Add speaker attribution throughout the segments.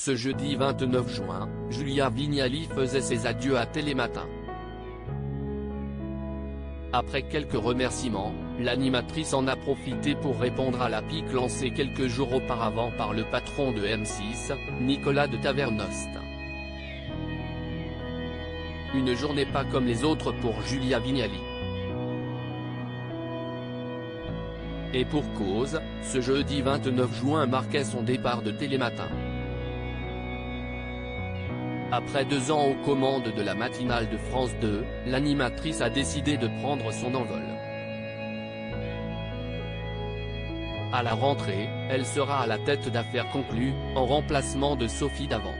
Speaker 1: Ce jeudi 29 juin, Julia Vignali faisait ses adieux à Télématin. Après quelques remerciements, l'animatrice en a profité pour répondre à la pique lancée quelques jours auparavant par le patron de M6, Nicolas de Tavernost. Une journée pas comme les autres pour Julia Vignali. Et pour cause, ce jeudi 29 juin marquait son départ de Télématin. Après 2 ans aux commandes de la matinale de France 2, l'animatrice a décidé de prendre son envol. À la rentrée, elle sera à la tête d'Affaires conclues, en remplacement de Sophie Davant.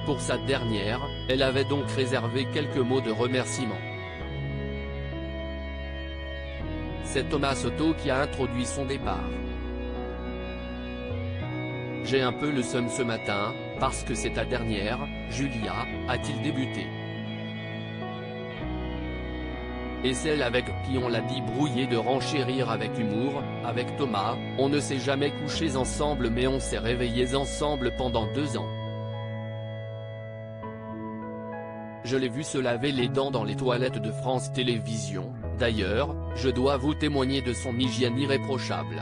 Speaker 1: Pour sa dernière, elle avait donc réservé quelques mots de remerciement. C'est Thomas Soto qui a introduit son départ. J'ai un peu le seum ce matin, parce que c'est ta dernière, Julia, a-t-il débuté. Et celle avec qui on l'a dit brouillé de renchérir avec humour, avec Thomas, on ne s'est jamais couchés ensemble mais on s'est réveillés ensemble pendant 2 ans. Je l'ai vu se laver les dents dans les toilettes de France Télévisions, d'ailleurs, je dois vous témoigner de son hygiène irréprochable.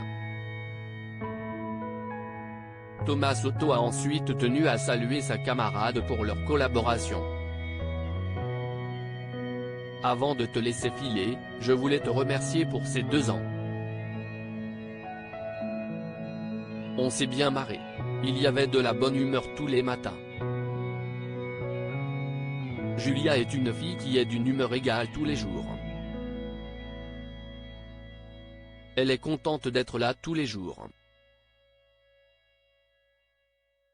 Speaker 1: Thomas Soto a ensuite tenu à saluer sa camarade pour leur collaboration. Avant de te laisser filer, je voulais te remercier pour ces 2 ans. On s'est bien marré. Il y avait de la bonne humeur tous les matins. Julia est une fille qui est d'une humeur égale tous les jours. Elle est contente d'être là tous les jours.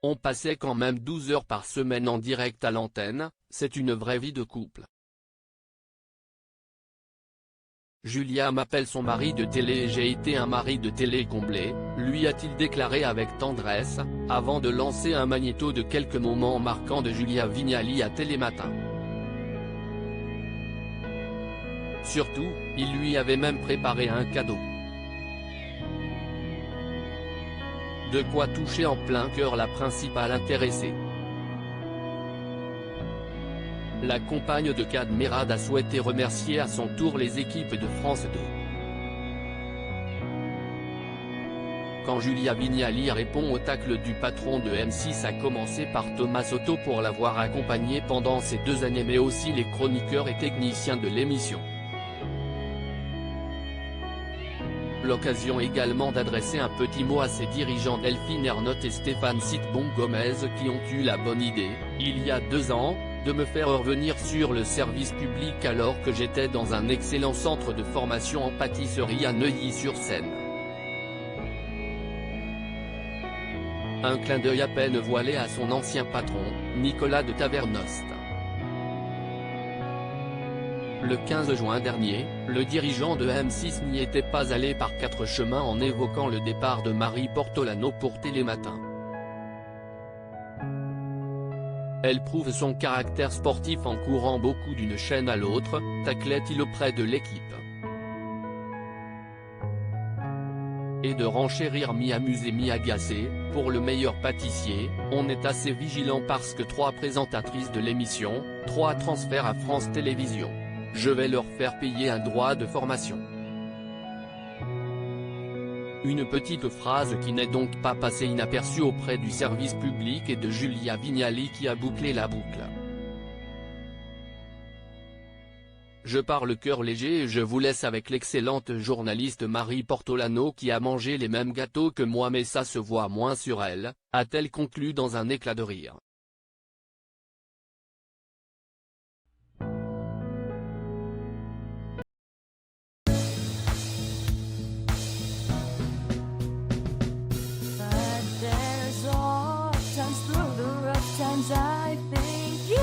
Speaker 1: On passait quand même 12 heures par semaine en direct à l'antenne, c'est une vraie vie de couple. Julia m'appelle son mari de télé et j'ai été un mari de télé comblé, lui a-t-il déclaré avec tendresse, avant de lancer un magnéto de quelques moments marquants de Julia Vignali à Télématin. Surtout, il lui avait même préparé un cadeau. De quoi toucher en plein cœur la principale intéressée. La compagne de Kad Merad a souhaité remercier à son tour les équipes de France 2. Quand Julia Vignali répond au tacle du patron de M6 a commencé par Thomas Soto pour l'avoir accompagné pendant ces 2 années mais aussi les chroniqueurs et techniciens de l'émission. L'occasion également d'adresser un petit mot à ses dirigeants Delphine Ernotte et Stéphane Sitbon-Gomez qui ont eu la bonne idée, il y a 2 ans, de me faire revenir sur le service public alors que j'étais dans un excellent centre de formation en pâtisserie à Neuilly-sur-Seine. Un clin d'œil à peine voilé à son ancien patron, Nicolas de Tavernost. Le 15 juin dernier, le dirigeant de M6 n'y était pas allé par 4 chemins en évoquant le départ de Marie Portolano pour Télématin. Elle prouve son caractère sportif en courant beaucoup d'une chaîne à l'autre, taclait-il auprès de l'équipe. Et de renchérir mi-amusé mi-agacé, pour le meilleur pâtissier, on est assez vigilant parce que 3 présentatrices de l'émission, 3 transferts à France Télévisions. Je vais leur faire payer un droit de formation. Une petite phrase qui n'est donc pas passée inaperçue auprès du service public et de Julia Vignali qui a bouclé la boucle. Je pars le cœur léger et je vous laisse avec l'excellente journaliste Marie Portolano qui a mangé les mêmes gâteaux que moi mais ça se voit moins sur elle, a-t-elle conclu dans un éclat de rire.
Speaker 2: I think you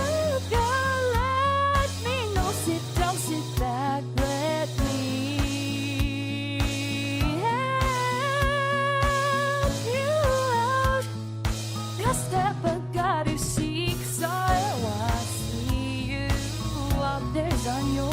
Speaker 2: can let me know. Sit down, sit back, let me help you out. The step I gotta seek, so I see you out there's on your